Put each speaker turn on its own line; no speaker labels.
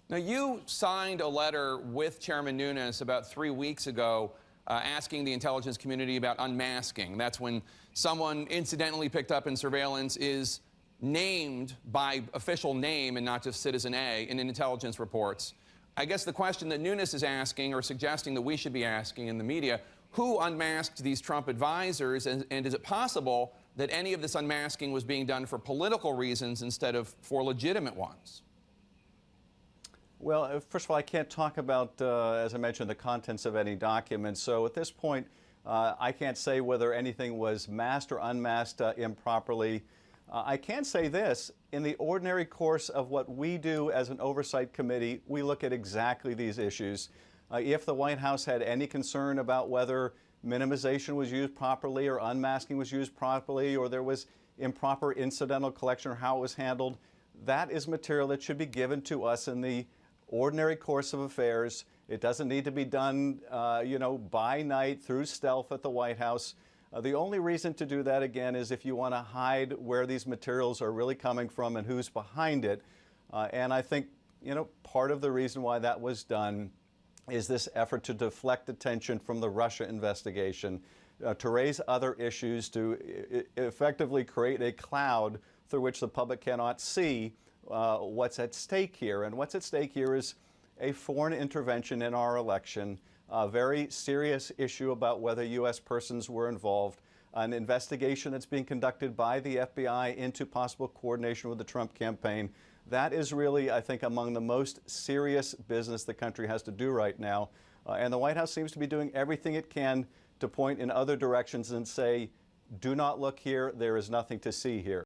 Now, you signed a letter with Chairman Nunes about 3 weeks ago asking the intelligence community about unmasking. That's when someone incidentally picked up in surveillance is named by official name and not just Citizen A in intelligence reports. I guess the question that Nunes is asking, or suggesting that we should be asking in the media, who unmasked these Trump advisors, and is it possible that any of this unmasking was being done for political reasons instead of for legitimate ones?
Well, first of all, I can't talk about, as I mentioned, the contents of any documents. So at this point, I can't say whether anything was masked or unmasked improperly. I can say this: in the ordinary course of what we do as an oversight committee, we look at exactly these issues. If the White House had any concern about whether minimization was used properly or unmasking was used properly, or there was improper incidental collection or how it was handled, that is material that should be given to us in the ordinary course of affairs. It doesn't need to be done, by night through stealth at the White House. The only reason to do that, again, is if you want to hide where these materials are really coming from and who's behind it. And I think, part of the reason why that was done is this effort to deflect attention from the Russia investigation, to raise other issues, to effectively create a cloud through which the public cannot see what's at stake here. And what's at stake here is a foreign intervention in our election, a very serious issue about whether U.S. persons were involved, an investigation that's being conducted by the FBI into possible coordination with the Trump campaign. That is really, I think, among the most serious business the country has to do right now. And the White House seems to be doing everything it can to point in other directions and say, do not look here, there is nothing to see here.